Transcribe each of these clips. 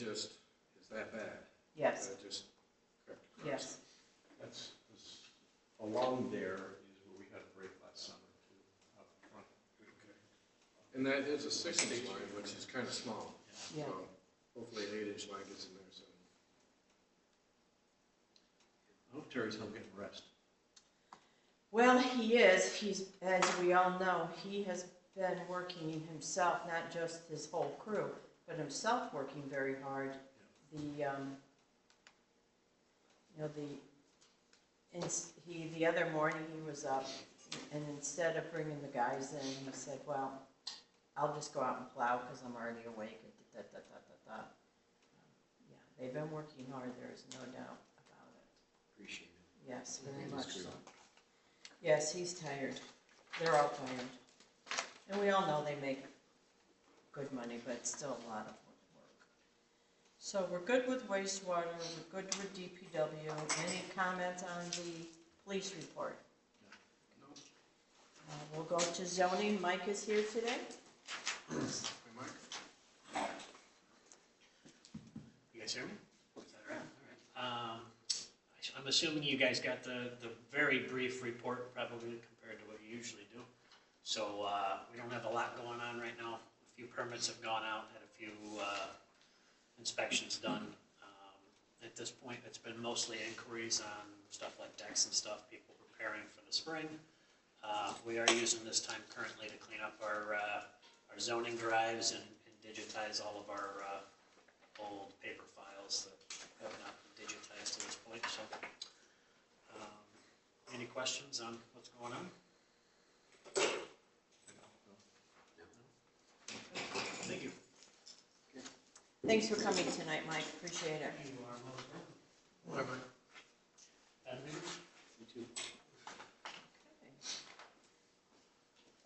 just is that bad. Yes. Just crept across. Yes. That's along there is where we had a break last summer too, up front. Okay. And that is a 6-inch line, which is kind of small. Yeah. So hopefully an 8-inch line gets in there soon. I hope Terry's home getting rest. Well, he is. He's, as we all know, he has been working himself, not just his whole crew, but himself working very hard. Yeah. The other morning he was up, and instead of bringing the guys in, he said, "Well, I'll just go out and plow because I'm already awake." Yeah, they've been working hard. There is no doubt about it. Appreciate it. Yes, very much so. Yes, he's tired. They're all tired. And we all know they make good money, but it's still a lot of work. So we're good with wastewater, we're good with DPW. Any comments on the police report? No. We'll go to zoning. Mike is here today. Hey, Mike. You guys hear me? Is that right? All right. I'm assuming you guys got the very brief report, probably compared to what you usually do. So we don't have a lot going on right now. A few permits have gone out, had a few inspections done. At this point, it's been mostly inquiries on stuff like decks and stuff, people preparing for the spring. We are using this time currently to clean up our zoning drives and digitize all of our old paper files that have not been digitized to this point. So, any questions on what's going on? Thank you. Thanks for coming tonight, Mike. Appreciate it. You are most welcome. Bye, Mike. You too. Okay.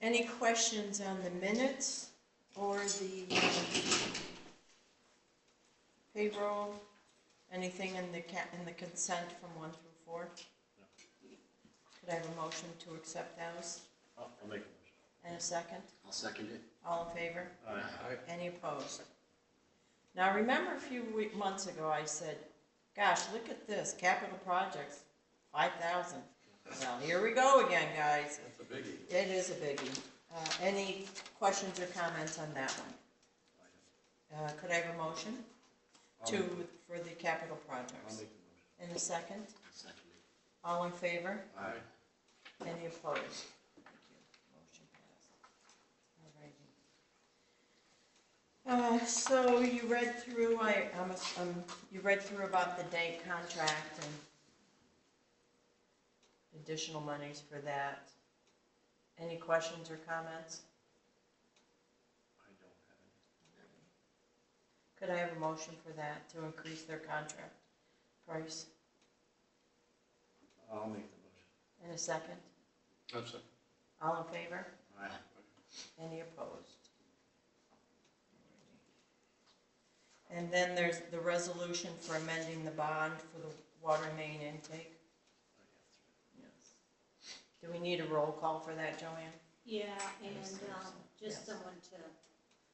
Any questions on the minutes or the payroll? Anything in the consent from 1 through 4? No. Could I have a motion to accept those? I'll make a motion. And a second? I'll second it. All in favor? Aye. Any opposed? Now remember a few months ago I said, gosh, look at this, capital projects, 5,000. Well, here we go again, guys. That's a biggie. It is a biggie. Any questions or comments on that one? Could I have a motion for the capital I'll projects? make the motion. And a second? I'll second it. All in favor? Aye. Any opposed? Thank you. Motion passed. All righty. So you read through. You read through about the date contract and additional monies for that. Any questions or comments? I don't have any. Could I have a motion for that to increase their contract price? I'll make the motion. And a second? I'm sorry. All in favor? Aye. Any opposed? And then there's the resolution for amending the bond for the water main intake. Yes. Do we need a roll call for that, Joanne? Yeah, and Yes. just Yes. someone to,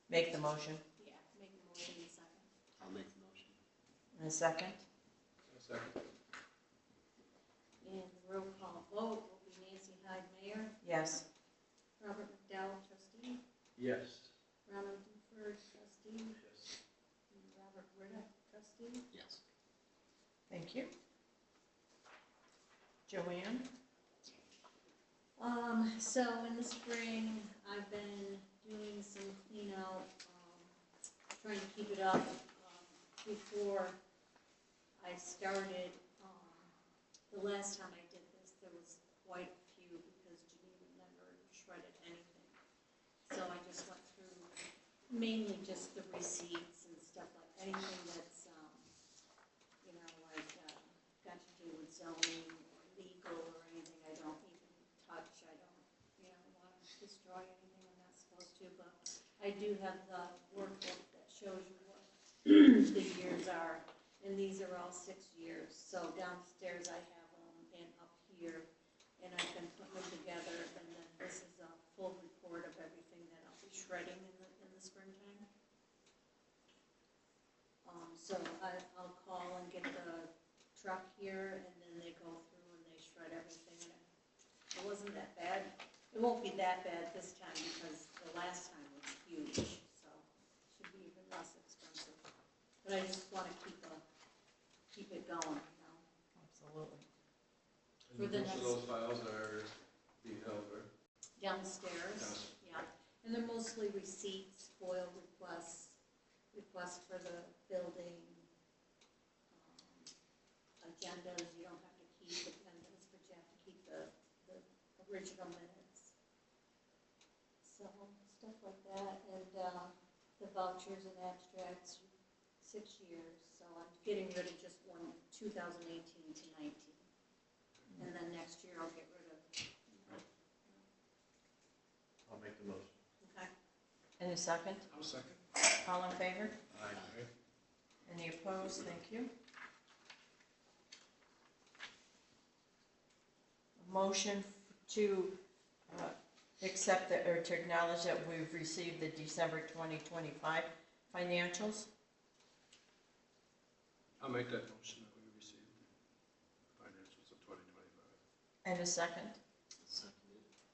Make the motion. yeah, make a motion in a second. I'll make the motion. And a second? A second. And the roll call vote will be Nancy Hyde, Mayor, Yes. Robert McDowell, trustee, Yes. Ronald Buford, trustee, Yes. and Robert Ritter, trustee. Yes. Thank you. Joanne? So in the spring, I've been doing some clean out, trying to keep it up. Before I started, the last time I did this, there was quite a few because Geneva never shredded anything. So I just went through mainly just the receipts and stuff like anything that's, you know, like got to do with zoning or legal or anything I don't even touch. I don't, you know, want to destroy anything I'm not supposed to. But I do have the workbook that shows you what the years are. And these are all 6 years. So downstairs I have them and up here. And I've been putting them together. And then this is a full report of everything that I'll be shredding in the springtime. So I'll call and get the truck here, and then they go through and they shred everything. It wasn't that bad. It won't be that bad this time because the last time was huge, so it should be even less expensive. But I just want to keep it going, you know. Absolutely. For the Most of next- those files are being held, right? Downstairs, yeah. And they're mostly receipts, FOIL requests for the building, agendas you don't have to keep, agendas, but you have to keep the original minutes. So, stuff like that, and the vouchers and abstracts, 6 years. So I'm getting rid of just one, 2018 to 19. And then next year I'll get rid of, I'll make the motion. okay? Any second? I'll second. All in favor? Aye. Any opposed? Thank you. Motion to accept or to acknowledge that we've received the December 2025 financials. I'll make that motion that we received financials of 2025. And a second?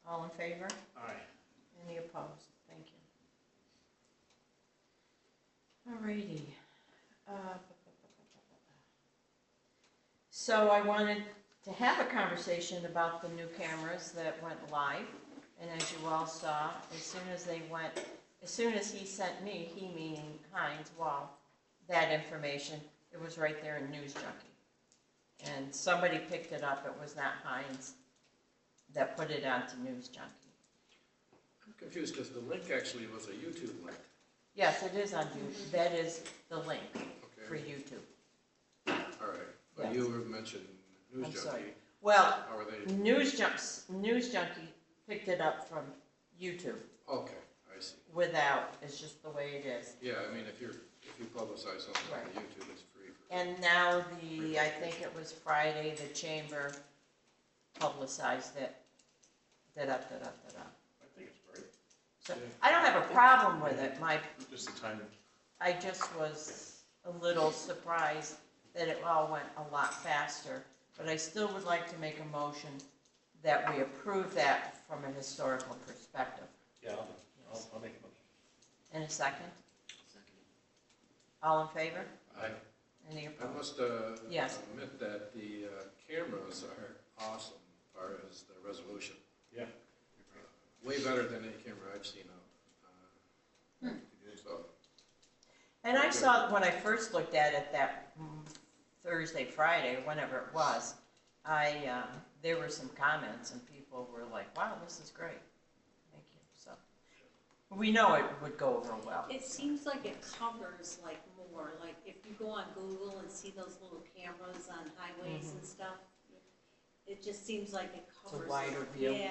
All in favor? Aye. Any opposed? Thank you. Alrighty. So I wanted to have a conversation about the new cameras that went live. And as you all saw, as soon as he sent me, he meaning Heinz Wall, that information, it was right there in News Junkie. And somebody picked it up, it was not Heinz that put it onto News Junkie. I'm confused because the link actually was a YouTube link. Yes, it is on YouTube, that is the link for Okay, YouTube. all right. But Yes. you were mentioned News I'm sorry. Junkie. Well, How are they? News Junkie picked it up from YouTube Okay, I see. without, it's just the way it is. Yeah, I mean, if you publicize something on Right. YouTube, it's free. And now I think it was Friday, the chamber publicized it. Da-da-da-da-da-da. I think it's great. So, I don't have a problem with it, Just the timing. I just was a little surprised that it all went a lot faster. But I still would like to make a motion that we approve that from a historical perspective. Yeah, I'll make a motion. In a second? All in favor? I Any I opposed? must Yes. admit that the cameras are awesome as far as the resolution. Yeah. Way better than any camera I've seen out. So, And I saw, when I first looked at it that Thursday, Friday, whenever it was, there were some comments and people were like, wow, this is great. Thank you. So, we know it would go over well. It seems like it covers like more, like if you go on Google and see those little cameras on highways and stuff, it just seems like it It's covers. a wider view. Yeah.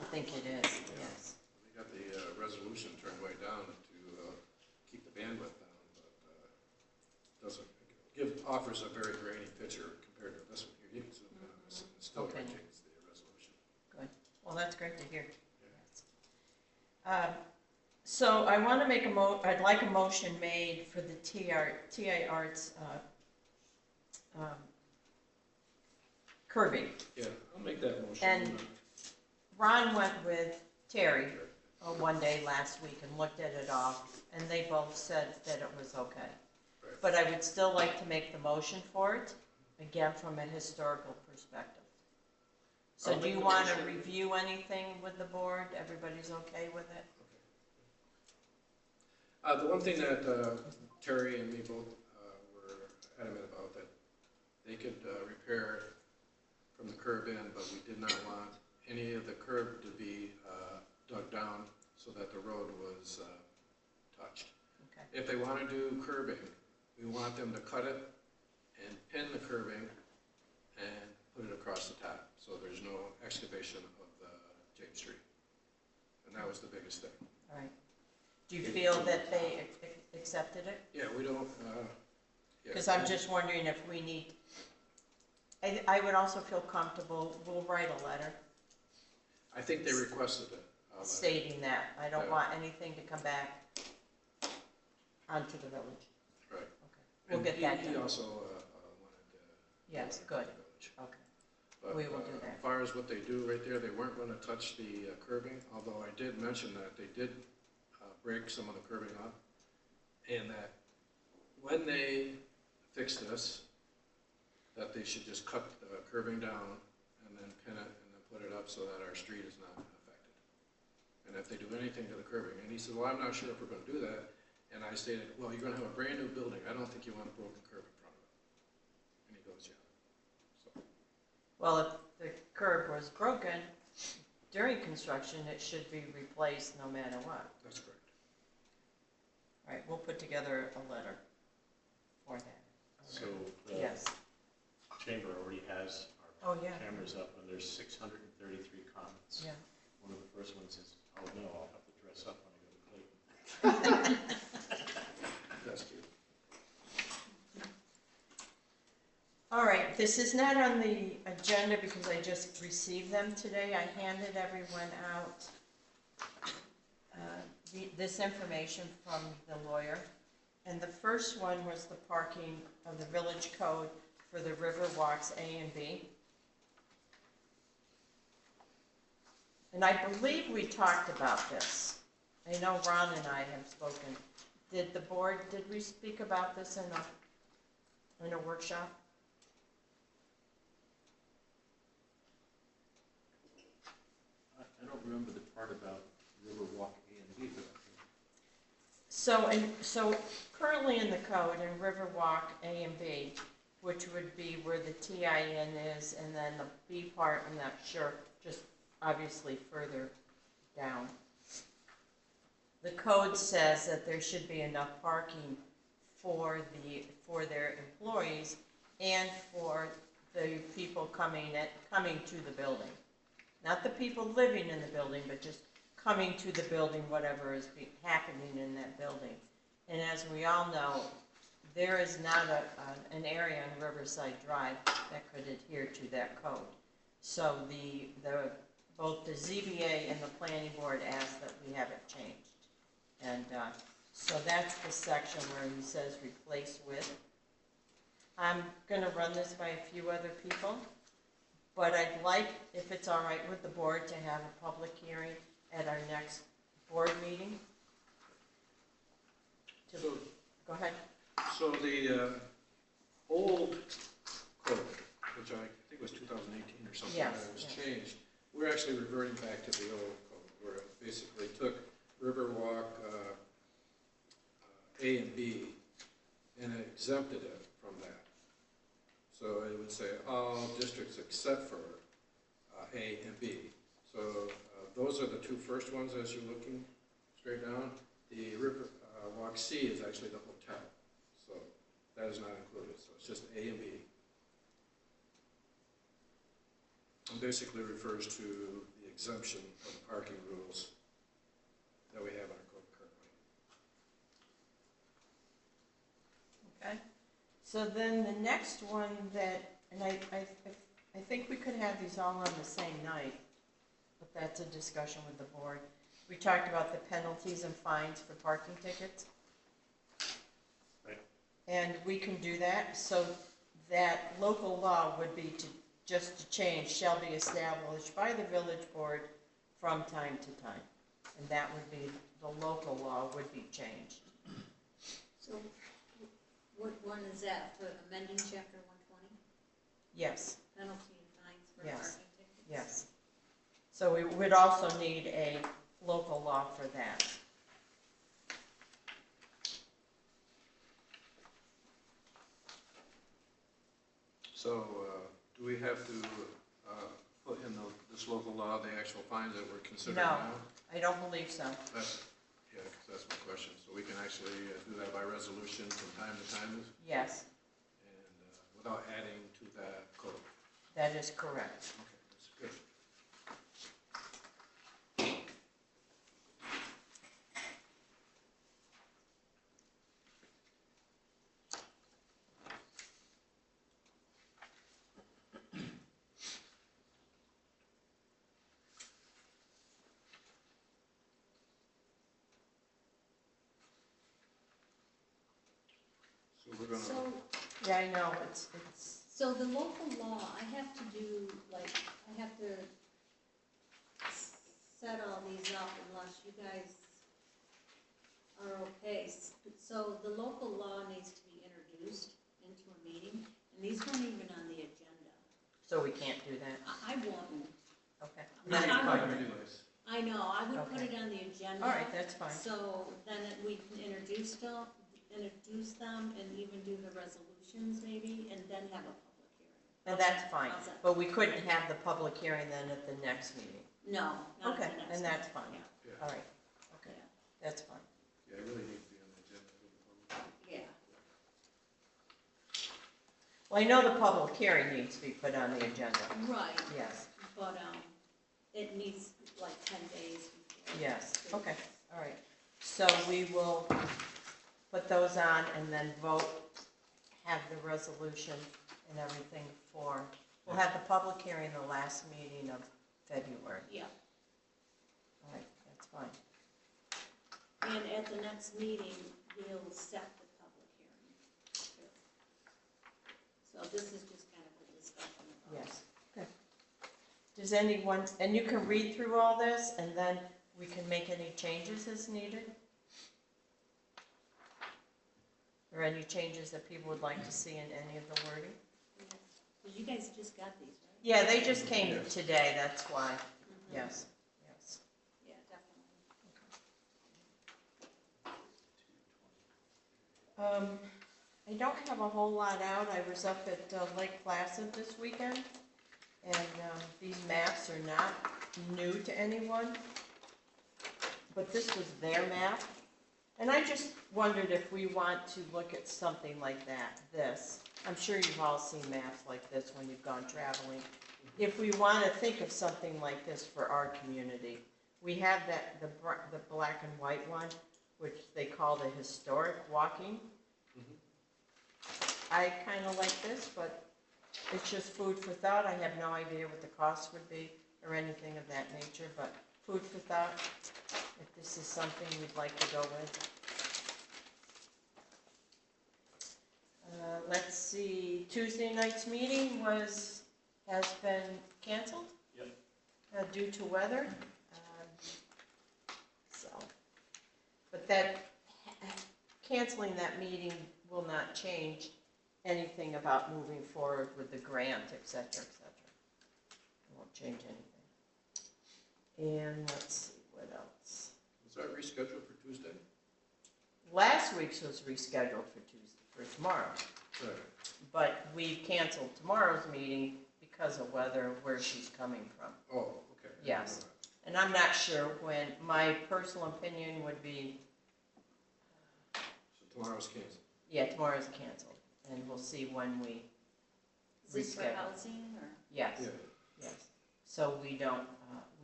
I think it is, yes. we got the resolution turned way down to keep the bandwidth down, but doesn't offers a very grainy picture compared to this one here. You can zoom in on this, and it still Okay. retains the resolution. Well, that's great to hear. So I want to make I'd like a motion made for the TI Arts curbing. Yeah, I'll make that motion. And Ron went with Terry one day last week and looked at it all, and they both said that it was okay. Right. But I would still like to make the motion for it, again, from a historical perspective. So I'll do make you the want to motion. review anything with the board? Everybody's okay with it? The one thing that Terry and me both were adamant about, that they could repair from the curb in, but we did not want any of the curb to be dug down so that the road was touched. Okay. If they want to do curbing, we want them to cut it and pin the curbing and put it across the top, so there's no excavation of the James Street. And that was the biggest thing. All right. Do you feel that they accepted it? Yeah, we don't, yeah. Because I'm just wondering if we need, I would also feel comfortable, we'll write a letter I think they requested it. stating that. I don't Yeah. want anything to come back onto the village. Right. Okay. And get that He done. also wanted to. Yes, do good. it in the village. Okay. But, We will do that. As far as what they do right there, they weren't gonna touch the curbing, although I did mention that they did break some of the curbing up. And that when they fix this, that they should just cut the curbing down and then pin it and then put it up so that our street is not affected. And if they do anything to the curbing, and he said, well, I'm not sure if we're gonna do that. And I stated, well, you're gonna have a brand new building, I don't think you want a broken curb in front of it. And he goes, yeah. So, Well, if the curb was broken during construction, it should be replaced no matter what. that's correct. All right, we'll put together a letter for that. So the Yes. chamber already has our Oh, yeah. cameras up, and there's 633 comments. Yeah. One of the first ones is, oh no, I'll have to dress up when I go to Clayton. That's cute. All right, this is not on the agenda because I just received them today. I handed everyone out this information from the lawyer. And the first one was the parking of the village code for the river walks A and B. And I believe we talked about this. I know Ron and I have spoken. Did the board, did we speak about this in a workshop? I don't remember the part about Riverwalk A and B, but So currently in the code, in Riverwalk A and B, which would be where the TIN is, and then the B part, I'm not sure, just obviously further down. The code says that there should be enough parking for their employees and for the people coming to the building. Not the people living in the building, but just coming to the building, whatever is happening in that building. And as we all know, there is not an area on Riverside Drive that could adhere to that code. So both the ZBA and the planning board asked that we have it changed. And so that's the section where he says replace with. I'm gonna run this by a few other people, but I'd like, if it's all right with the board, to have a public hearing at our next board meeting. So, Go ahead. so the old code, which I think was 2018 or something, Yes, that was yes. changed, we're actually reverting back to the old code, where it basically took Riverwalk A and B and it exempted it from that. So it would say all districts except for A and B. So those are the two first ones as you're looking straight down. The Riverwalk C is actually the hotel, so that is not included. So it's just A and B. It basically refers to the exemption of parking rules that we have in our code currently. Okay. So then the next one that, and I think we could have these all on the same night, but that's a discussion with the board. We talked about the penalties and fines for parking tickets. Right. And we can do that, so that local law would be just to change, shall be established by the village board from time to time. And that would be, the local law would be changed. So, what one is that, for amending chapter 120, Yes, penalty and fines for Yes. parking tickets? yes. So we would also need a local law for that. So do we have to put in this local law the actual fines that we're considering No. now? I don't believe so. Yeah, because that's my question. So we can actually do that by resolution from time to time Yes, and without adding to that code? that is correct. Okay, that's good. So we're gonna, So, Yeah, I know, it's, so the local law, I have to do, like, I have to set all these up unless you guys are okay. So the local law needs to be introduced into a meeting, and these weren't even on the agenda. so we can't do that, I wouldn't. okay. That's it's fine. fine anyways. I know, I would put Okay. it on the agenda. All right, that's fine. So then we can introduce them, and even do the resolutions maybe, and then have a public hearing. And that's fine, How's that? but we couldn't have the public hearing then at the next meeting. No, not Okay, the next and that's one. fine. Yeah, Yeah, All right, okay, yeah, that's fine. yeah, it really needs to be on the agenda for the public. yeah. Well, I know the public hearing needs to be put on the agenda, Right, yes, but, it needs like 10 days before. yes, okay, all right. So we will put those on and then vote, have the resolution and everything for, we'll have the public hearing the last meeting of February. Yeah, All right, that's fine. and at the next meeting, we'll set the public hearing too. So this is just kind of a discussion about. Yes. Okay. Does anyone, and you can read through all this and then we can make any changes as needed? Or any changes that people would like to see in any of the wording? Because you guys just got these, right? Yeah, they just came Yes. today, that's why. Mhm. Yes, yes. Yeah, definitely. I don't have a whole lot out. I was up at Lake Placid this weekend, and these maps are not new to anyone, but this was their map. And I just wondered if we want to look at something like that, this. I'm sure you've all seen maps like this when you've gone traveling. If we want to think of something like this for our community, we have that, the black and white one, which they call the historic walking. I kind of like this, but it's just food for thought. I have no idea what the cost would be or anything of that nature, but food for thought, if this is something we'd like to go with. Let's see, Tuesday night's meeting has been canceled? Yep. Due to weather. So, but that, canceling that meeting will not change anything about moving forward with the grant, et cetera, et cetera. It won't change anything. And let's see, what else? Was that rescheduled for Tuesday? Last week's was rescheduled for Tuesday, for tomorrow. Right. But we canceled tomorrow's meeting because of weather, where she's coming from. Oh, okay. Yes. And I'm not sure when, my personal opinion would be, So tomorrow's canceled. yeah, tomorrow's canceled. And we'll see when we Is this for reschedule. housing or? Yes, Yeah. yes. So we don't,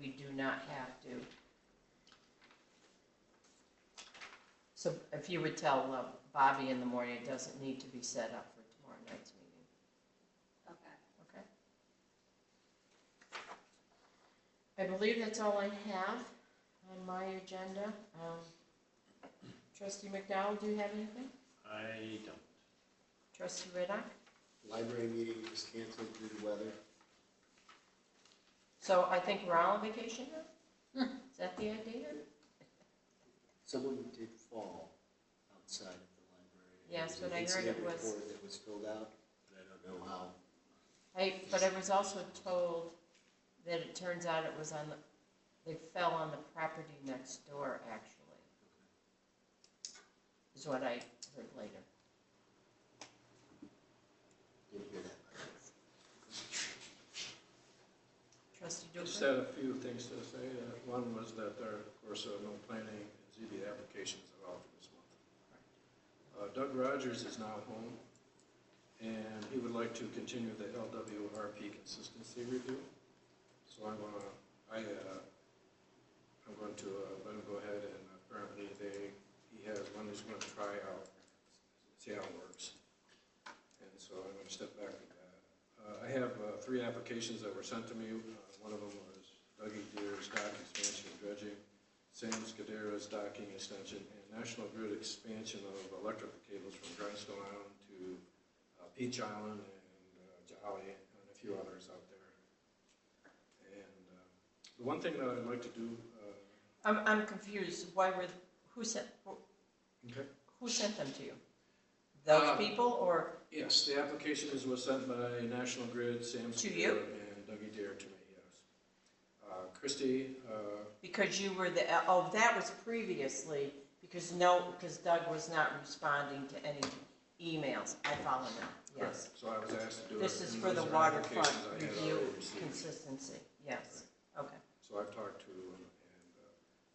we do not have to. So if you would tell Bobby in the morning, it doesn't need to be set up for tomorrow night's meeting, Okay. okay? I believe that's all I have on my agenda. Trustee McDowell, do you have anything? I don't. Trustee Riddock? Library meeting was canceled due to weather. So I think we're all on vacation now? Is that the idea? Someone did fall outside of the library. Yes, There but I was heard an it incident was- report that was filled out, but I don't know how. But I was also told that it turns out it was on the, they fell on the property next door, actually. Is what I heard later. Didn't hear that. Trustee Just Duper? had a few things to say. One was that there, of course, no planning and ZB applications at all for this month. Doug Rogers is now home, and he would like to continue the LWRP consistency review. So I'm going to let him go ahead, and apparently he has one he's going to try out, see how it works. And so I'm going to step back from that. I have 3 applications that were sent to me. One of them was Dougie Deere's dock expansion and dredging, Sam Scudera's docking extension, and National Grid expansion of electrical cables from Grindstone Island Peach Island and Jolly and a few others out there. And the one thing that I'd like to do, I'm confused. Who sent okay. who sent them to you? Those people or Yes, the applications was sent by National Grid, Sam To Spear, you? and Dougie Dare to me, yes. Christie, because you were that was previously because Doug was not responding to any emails. I follow now. Yes. so I was asked to do it. This is and for the those are waterfront applications I had review already received. consistency. Yes. Okay. So I've talked to them and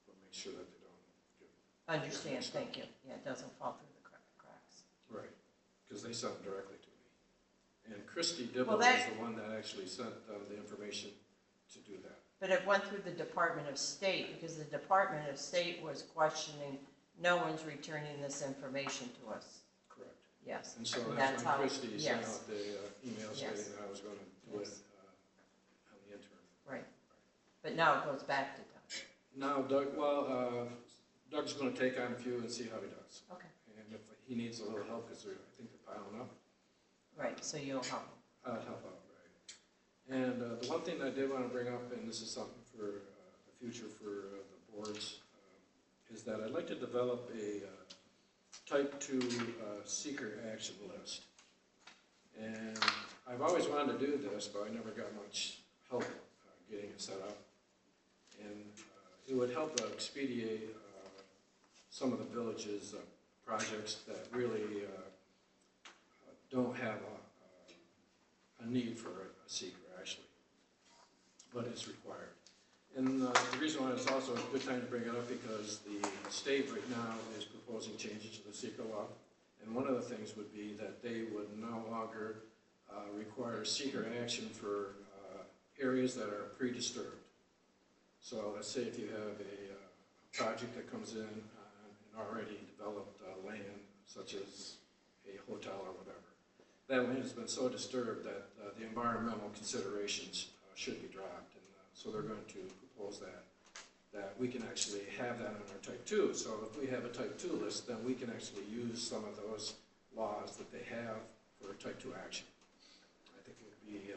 we'll make sure that they don't get. Understand. Thank you. Yeah, it doesn't fall through the cracks. Right, because they sent them directly to me. And Christie Dibble Well, is the one that actually sent them the information to do that. But it went through the Department of State because the Department of State was questioning, no one's returning this information to us. Correct. Yes. And so And that's when how- Christie sent yes. out the email stating Yes. that I was going to do it Yes. on the interim. Right. But now it goes back to Doug. Now Doug's going to take on a few and see how he does. Okay. And if he needs a little help, because I think they're piling up, Right, so you'll help him. I'll help out, right. And the one thing that I did want to bring up, and this is something for the future for the boards, is that I'd like to develop a type 2 seeker action list. And I've always wanted to do this, but I never got much help getting it set up. And it would help expedite some of the villages' projects that really don't have a need for a seeker, actually, but it's required. And the reason why it's also a good time to bring it up because the state right now is proposing changes to the seeker law. And one of the things would be that they would no longer require seeker action for areas that are pre-disturbed. So let's say if you have a project that comes in on an already developed land, such as a hotel or whatever, that land has been so disturbed that the environmental considerations should be dropped. And so they're going to propose that we can actually have that on our type 2. So if we have a type 2 list, then we can actually use some of those laws that they have for type 2 action. I think it would be,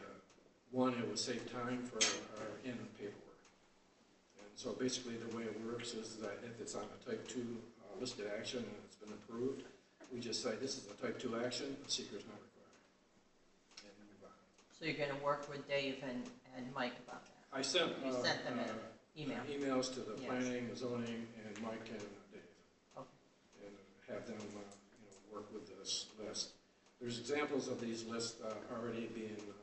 one, it would save time for our in paperwork. And so basically the way it works is that if it's on a type 2 listed action and it's been approved, we just say this is a type 2 action, a seeker is not required. And move on. So you're gonna work with Dave and Mike about that? I sent You sent them an email? emails to the Yes. planning, zoning, and Mike and Dave. Okay. And have them work with this list. There's examples of these lists already being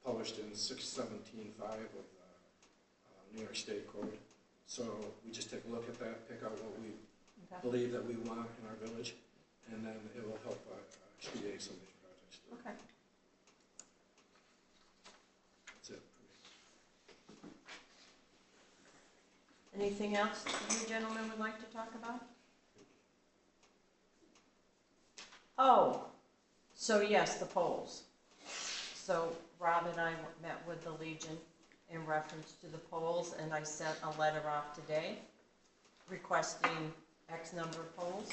published in 617.5 of New York State Code. So we just take a look at that, pick out what we Okay. believe that we want in our village, and then it will help expedite some of these projects. Okay. That's it for me. Anything else you gentlemen would like to talk about? Oh, so yes, the polls. So Rob and I met with the Legion in reference to the polls, and I sent a letter off today requesting X number of polls.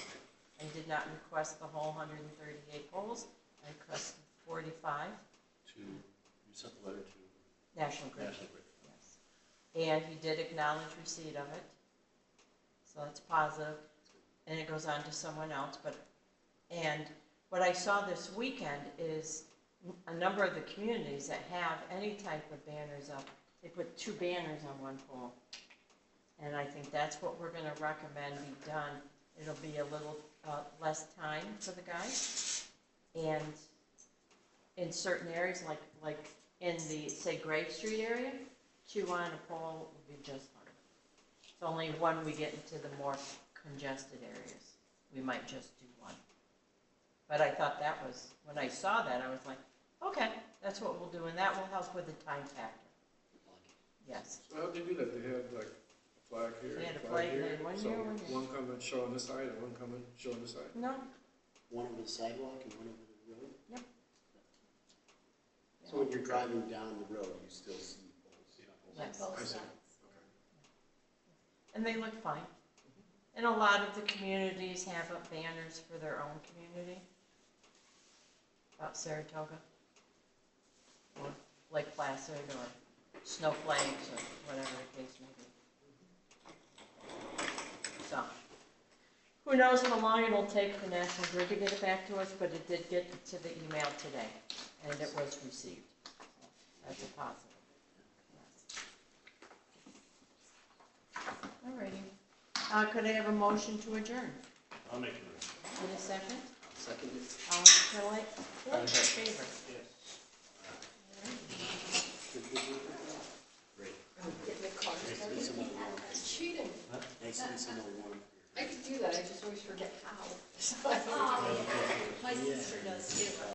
I did not request the whole 138 polls. I requested 45. You sent the letter to National Grid. National Grid. Yes. And he did acknowledge receipt of it. So that's positive. And it goes on to someone else. And what I saw this weekend is a number of the communities that have any type of banners up, they put 2 banners on one pole. And I think that's what we're gonna recommend be done. It'll be a little less time for the guys. And in certain areas, like in the, say, Grave Street area, 2 on a pole would be just fine. It's only when we get into the more congested areas, we might just do 1. But I thought that was, when I saw that, I was like, okay, that's what we'll do, and that will help with the time factor. Yes. So how'd they do that? They had like a flag here, They had a flag flag here, there, one so here, one here. one coming showing this side and one coming showing this side. No? One over the sidewalk and one over the road? Yep. So when you're driving down the road, you still see poles? Yes. Both I see. sides. Okay. And they look fine. And a lot of the communities have up banners for their own community. about Saratoga? Or Lake Placid, or snowflakes, or whatever the case may be. So, who knows how long it'll take for National Grid to get it back to us, but it did get to the email today, and it was received. That's a positive. Alrighty. Could I have a motion to adjourn? I'll make a motion. In a second? Second it. All in favor? Yes. Great. Get the car Nice to started. meet someone warm. That's cheating. Nice to meet someone warm. I could do that, I just always forget how. So I don't- Oh, yeah. My sister does too.